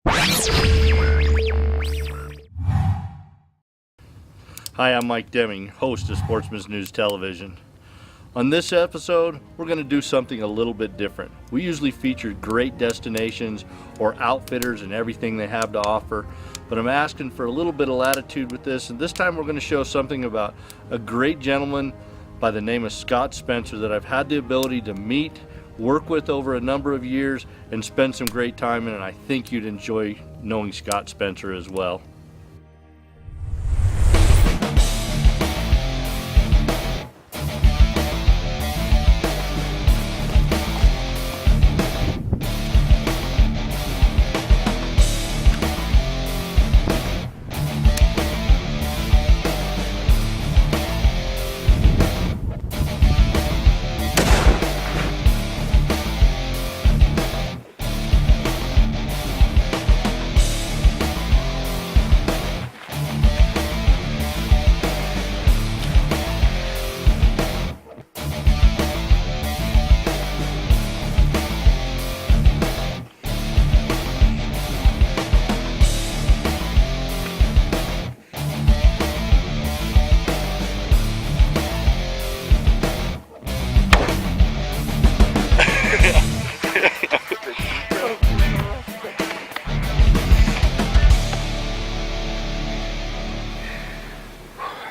Hi, I'm Mike Deming, host of Sportsman's News Television. On this episode, we're going to do something a little bit different. We usually feature great destinations or outfitters and everything they have to offer, but I'm asking for a little bit of latitude with this, and this time we're going to show something about a great gentleman by the name of Scott Spencer that I've had the ability to meet, work with over a number of years, and spend some great time in, and I think you'd enjoy knowing Scott Spencer as well.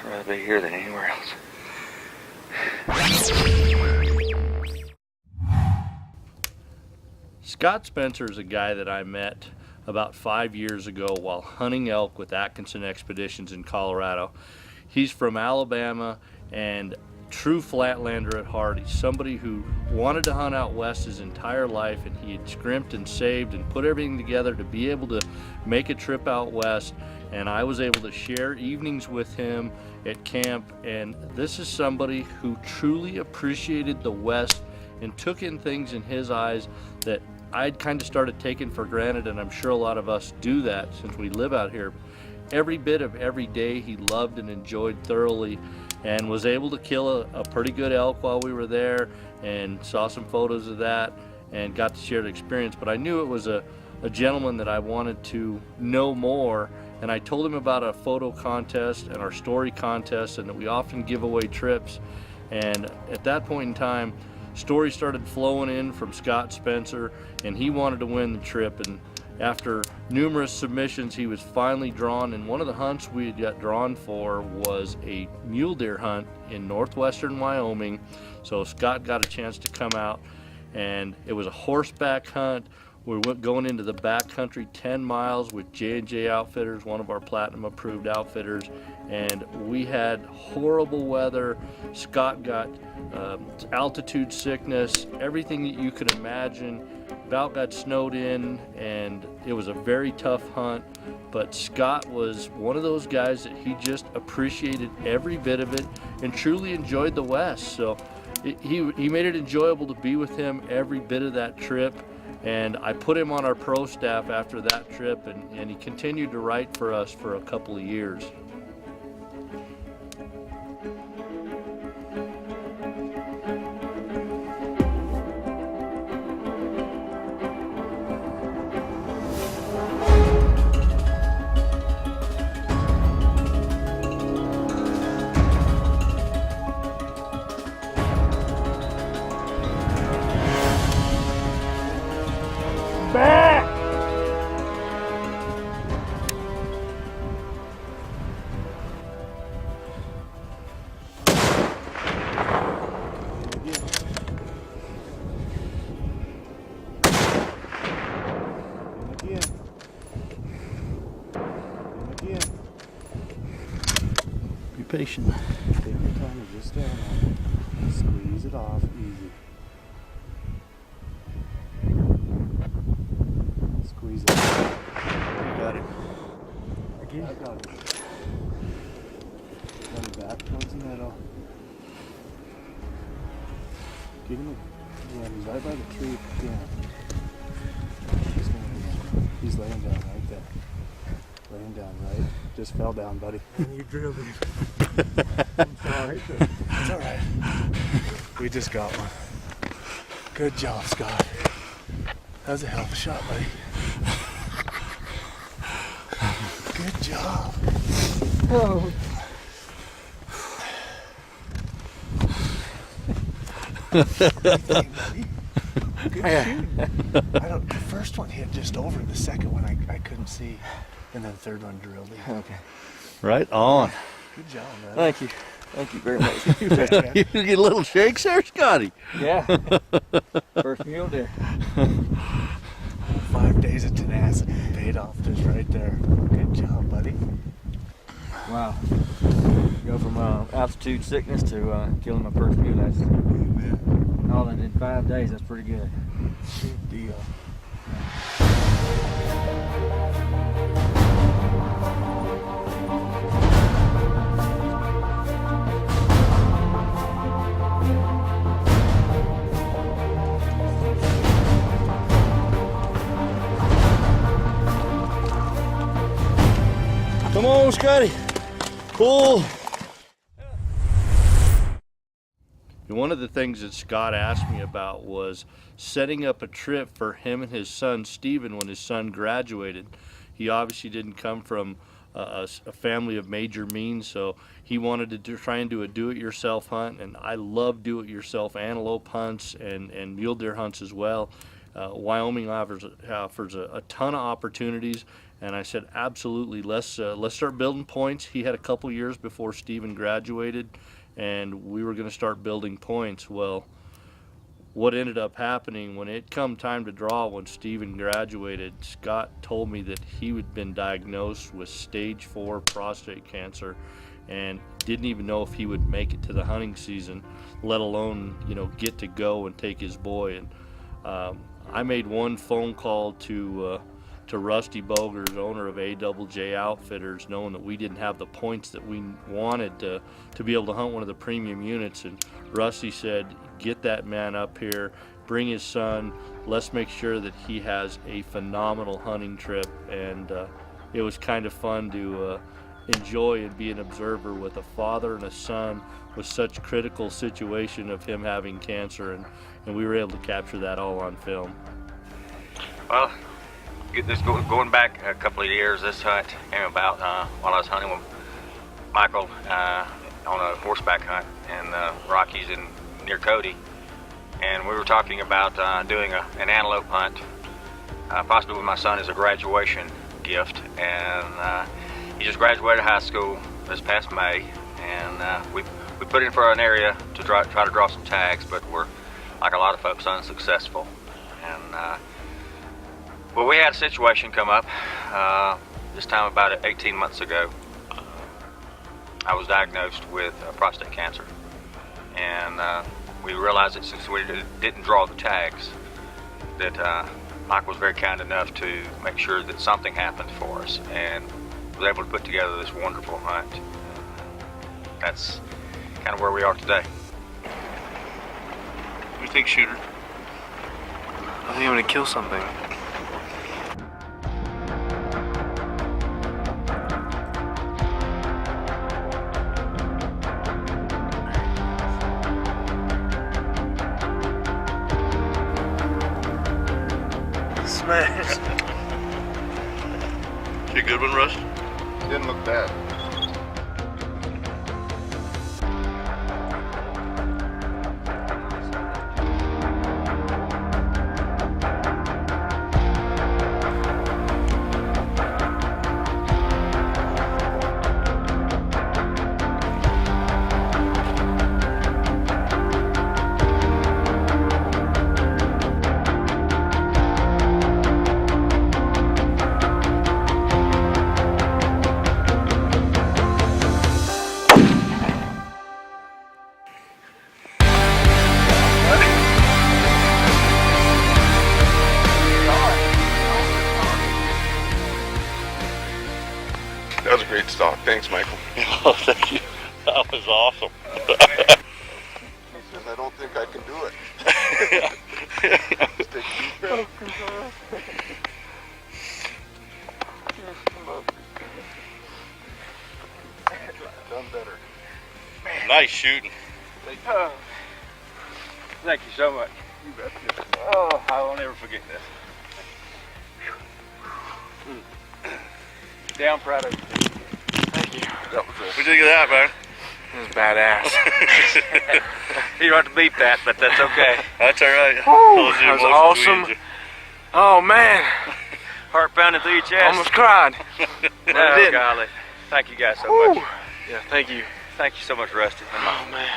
Rather here than anywhere else. Scott Spencer is a guy that I met about 5 years ago while hunting elk with Atkinson Expeditions in Colorado. He's from Alabama and true flatlander at heart. He's somebody who wanted to hunt out west his entire life, and he had scrimped and saved and put everything together to be able to make a trip out west, and I was able to share evenings with him at camp. And this is somebody who truly appreciated the west and took in things in his eyes that I'd kind of started taking for granted, and I'm sure a lot of us do that since we live out here. Every bit of every day he loved and enjoyed thoroughly, and was able to kill a pretty good elk while we were there, and saw some photos of that and got to share the experience. But I knew it was a gentleman that I wanted to know more, and I told him about a photo contest and our story contest, and that we often give away trips. And at that point in time, stories started flowing in from Scott Spencer, and he wanted to win the trip. And after numerous submissions, he was finally drawn, and one of the hunts we had got drawn for was a mule deer hunt in northwestern Wyoming. So Scott got a chance to come out, and it was a horseback hunt. We went going into the back country 10 miles with J&J Outfitters, one of our platinum approved outfitters, and we had horrible weather. Scott got altitude sickness, everything that you could imagine. About got snowed in, and it was a very tough hunt, but Scott was one of those guys that he just appreciated every bit of it and truly enjoyed the West. So he made it enjoyable to be with him every bit of that trip. And I put him on our pro staff after that trip, and he continued to write for us for a couple of years. Back! Be patient. Take your time and just stand on it. Squeeze it off easy. Squeeze it. You got it. Again? I got it. Run it back towards the middle. Get him. Yeah, he's right by the tree. Yeah. He's laying down right there. Laying down right. Just fell down, buddy. And you drilled it. I'm sorry. It's alright. We just got one. Good job, Scott. That was a hell of a shot, buddy. Good job. Oh. Good shooting. The first one hit just over. The second one I couldn't see. And then the third one drilled it. Okay. Right on. Good job, man. Thank you. Thank you very much. You get a little shakes there, Scotty. Yeah. First mule deer. 5 days of tenacity paid off just right there. Good job, buddy. Wow. Go from altitude sickness to killing my first mule. That's all in 5 days. That's pretty good. Good deal. Come on, Scotty. Pull. One of the things that Scott asked me about was setting up a trip for him and his son Stephen when his son graduated. He obviously didn't come from a family of major means, so he wanted to try and do a do-it-yourself hunt, and I love do-it-yourself antelope hunts and mule deer hunts as well. Wyoming offers a ton of opportunities, and I said absolutely, let's start building points. He had a couple years before Stephen graduated, and we were going to start building points. Well, what ended up happening when it come time to draw, when Stephen graduated, Scott told me that he had been diagnosed with stage 4 prostate cancer and didn't even know if he would make it to the hunting season, let alone, get to go and take his boy. And I made one phone call to Rusty Bogers, owner of AJJ Outfitters, knowing that we didn't have the points that we wanted to be able to hunt one of the premium units. And Rusty said, get that man up here, bring his son, let's make sure that he has a phenomenal hunting trip. And it was kind of fun to enjoy and be an observer with a father and a son with such critical situation of him having cancer, and we were able to capture that all on film. Well, this going back a couple of years, this hunt came about while I was hunting with Michael on a horseback hunt in the Rockies near Cody, and we were talking about doing an antelope hunt, possibly with my son as a graduation gift. And he just graduated high school this past May, and we put in for an area to try to draw some tags, but we're, like a lot of folks, unsuccessful. And well, we had a situation come up this time about 18 months ago. I was diagnosed with prostate cancer, and we realized that since we didn't draw the tags, that Mike was very kind enough to make sure that something happened for us, and was able to put together this wonderful hunt. That's kind of where we are today. What do you think, Shooter? I think I'm gonna kill something. Smash. You a good one, Russ? Didn't look bad. That was a great stalk. Thanks, Michael. Oh, thank you. That was awesome. He says, I don't think I can do it. Just take a deep breath. Done better. Nice shooting. Thank you so much. You bet. Oh, I will never forget this. Damn proud of you. Thank you. What do you think of that, man? It was badass. You don't have to beat that, but that's okay. That's all right. That was awesome. Oh man, Heart pounding through your chest. almost cried. But I Oh, didn't. golly. Thank you guys so Woo. much. Yeah, thank you. Thank you so much, Rusty. Oh man.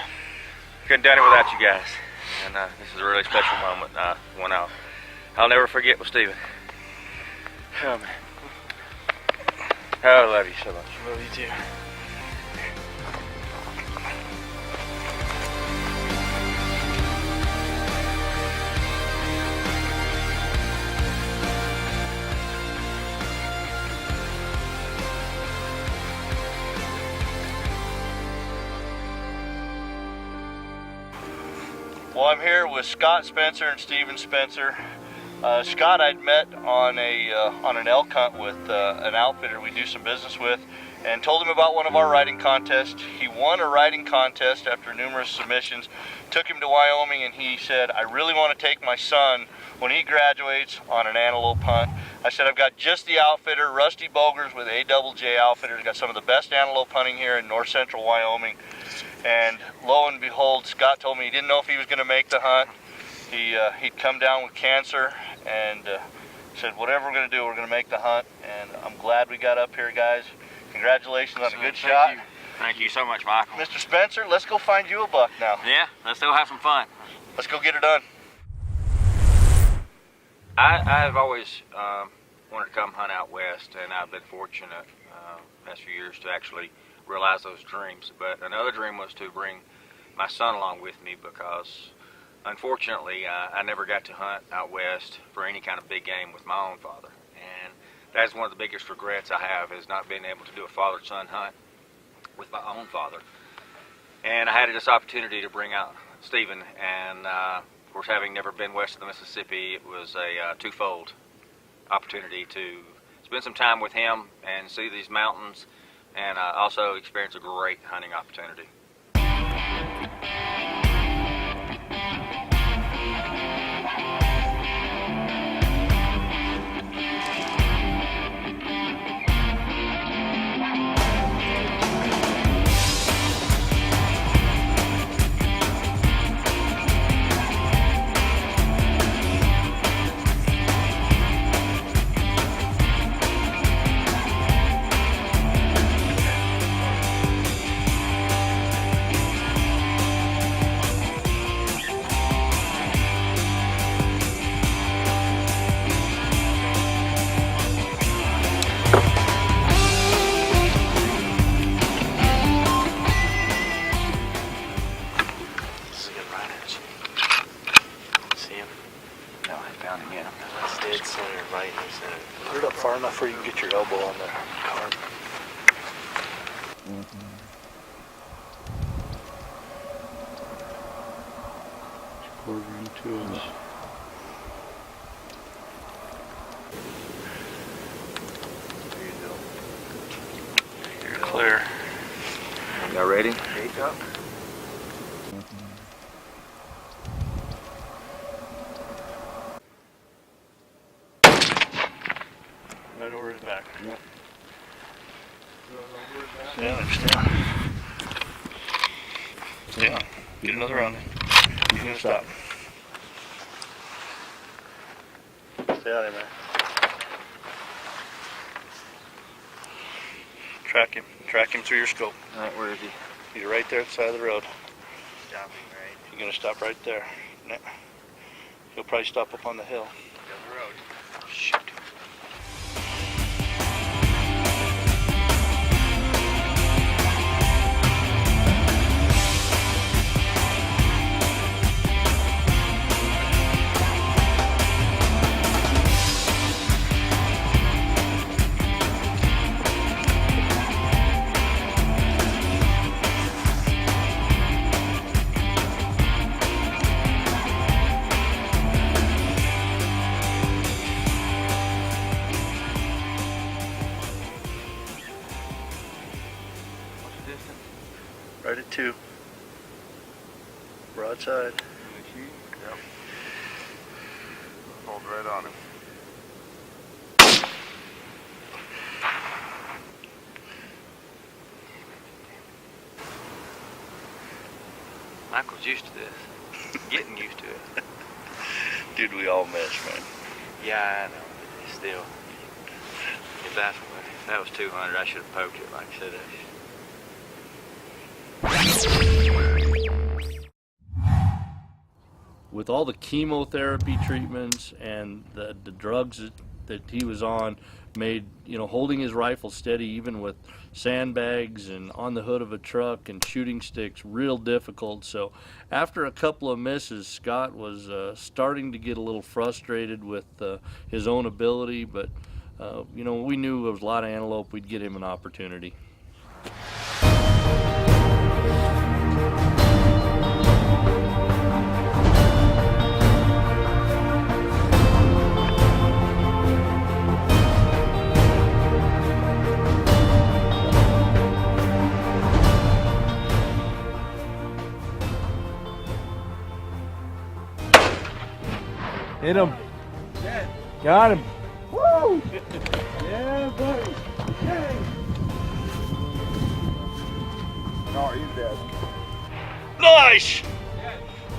Couldn't done it without you guys. And this is a really special moment. One I'll never forget with Stephen. Oh man. Oh, I love you so much. Love you too. Well, I'm here with Scott Spencer and Steven Spencer. Scott I'd met on an elk hunt with an outfitter we do some business with, and told him about one of our riding contests. He won a riding contest after numerous submissions, took him to Wyoming, and he said, I really want to take my son when he graduates on an antelope hunt. I said, I've got just the outfitter, Rusty Bogers with AJJ Outfitters, got some of the best antelope hunting here in north central Wyoming. And lo and behold, Scott told me he didn't know if he was going to make the hunt. He'd come down with cancer, and said, whatever we're going to do, we're going to make the hunt. And I'm glad we got up here, guys. Congratulations on a good shot. Thank you so much, Michael. Mr. Spencer, let's go find you a buck now. Yeah, let's go have some fun. Let's go get her done. I've always wanted to come hunt out west, and I've been fortunate past few years to actually realize those dreams. But another dream was to bring my son along with me, because unfortunately I never got to hunt out west for any kind of big game with my own father. And that's one of the biggest regrets I have, is not being able to do a father-son hunt with my own father. And I had this opportunity to bring out Stephen, and of course, having never been west of the Mississippi, it was a twofold opportunity to spend some time with him and see these mountains, and also experience a great hunting opportunity. Put it up far enough where you can get your elbow on the card. Quartering to us. You're clear. Y'all ready? Yep. Right over his back. Yep. Yeah, I understand. Yeah, get another round in. He's gonna stop. Stay out there, man. Track him through your scope. All right, where is he? He's right there at the side of the road. Stopping, right? You're gonna stop right there. He'll probably stop up on the hill. Down the road. Shoot. Right at 2. Broadside. Yep. Hold right on him. Michael's used to this. Getting used to it. Dude, we all miss, man. Yeah, I know. But still, if that was 200, I should have poked it like I said. With all the chemotherapy treatments and the drugs that he was on, made, you know, holding his rifle steady even with sandbags and on the hood of a truck and shooting sticks real difficult. So after a couple of misses, Scott was starting to get a little frustrated with his own ability, but you know, we knew there was a lot of antelope, we'd get him an opportunity. Hit him. Got him. Woo! Yeah, buddy. Yay! No, he's dead. Nice!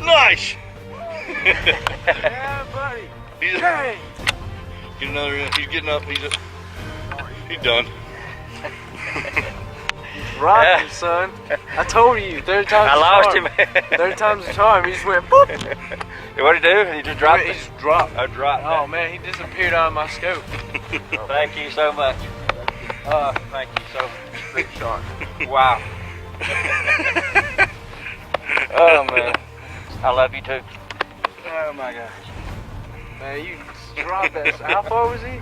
Nice! Yeah, buddy. He's Yay! get another. He's getting up. He's done. Rocking, son. I told you, third time's I the lost charm. him. Third time's the charm. He just went boop. What'd he do? He just dropped He it? just dropped. I dropped Oh man, he disappeared out of my scope. Thank you so much. Thank you so much. Big shot. Wow. Oh man. I love you too. Oh my gosh. Man, you dropped that. How far was he?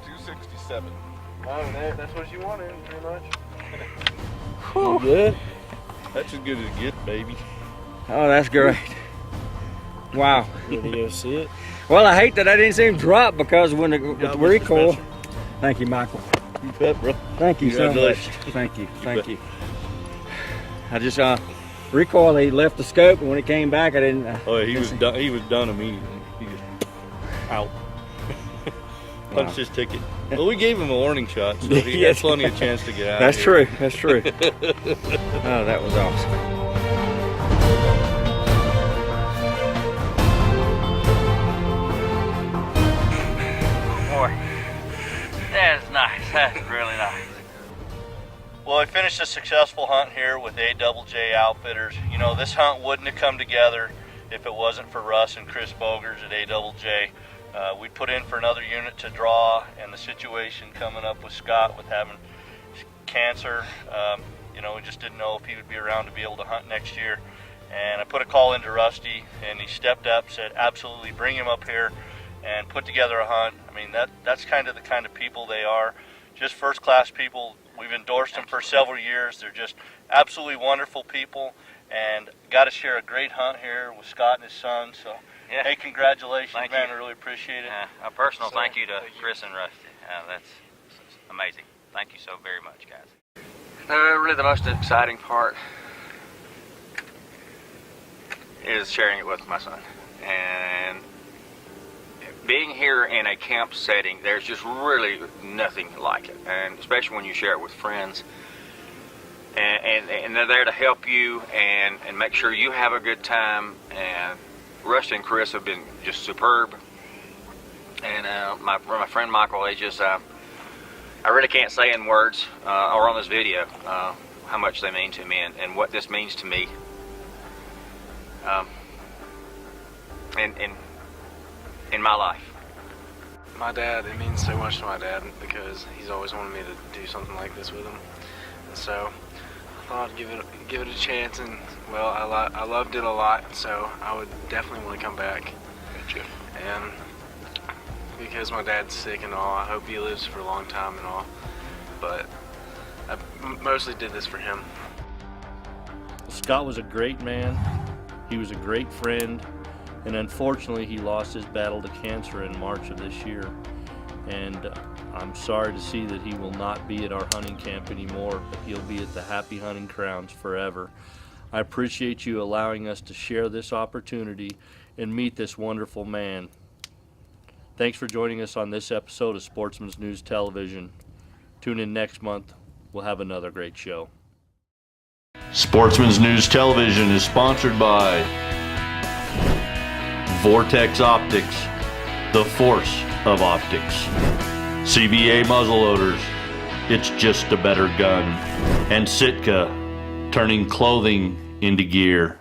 267. Oh, that's what you wanted, pretty much. You good? That's as good as it gets, baby. Oh, that's great. Wow. Did you go see it? Well, I hate that I didn't see him drop because when with the Mr. recoil. Spencer. Thank you, Michael. You bet, bro. Thank you so much. Congratulations. Thank you. Thank bet. you. I just recoil. He left the scope, and when it came back, I didn't. Oh, he was done. He was done immediately. He just out. Punched his ticket. Well, we gave him a warning shot, so he had plenty of chance to get out. That's of here. true. That's true. Oh, that was awesome. Boy. That's nice. That's really nice. Well, we finished a successful hunt here with A-Double-J Outfitters. You know, this hunt wouldn't have come together if it wasn't for Russ and Chris Bogers at A-Double-J. We put in for another unit to draw, and the situation coming up with Scott with having cancer, you know, we just didn't know if he would be around to be able to hunt next year. And I put a call into Rusty, and he stepped up, said, absolutely, bring him up here and put together a hunt. I mean, that's kind of the kind of people they are, just first-class people. We've endorsed them for several years. They're just absolutely wonderful people, and got to share a great hunt here with Scott and his son. So, Yeah. hey, congratulations, Thank man. you. I really appreciate it. A personal thank you to Chris and Rusty. That's amazing. Thank you so very much, guys. Really the most exciting part is sharing it with my son. And being here in a camp setting, there's just really nothing like it. And especially when you share it with friends. And they're there to help you and make sure you have a good time. And Rusty and Chris have been just superb. And my friend Michael, they just, I really can't say in words or on this video how much they mean to me and what this means to me. In my life. My dad, it means so much to my dad because he's always wanted me to do something like this with him. And so I thought I'd give it a chance, and well, I loved it a lot, so I would definitely want to come back. Gotcha. And because my dad's sick and all, I hope he lives for a long time and all. But I mostly did this for him. Scott was a great man. He was a great friend. And unfortunately, he lost his battle to cancer in March of this year. And I'm sorry to see that he will not be at our hunting camp anymore, but he'll be at the Happy Hunting Grounds forever. I appreciate you allowing us to share this opportunity and meet this wonderful man. Thanks for joining us on this episode of Sportsman's News Television. Tune in next month. We'll have another great show. Sportsman's News Television is sponsored by Vortex Optics, the force of optics. CBA muzzleloaders, it's just a better gun. And Sitka, turning clothing into gear.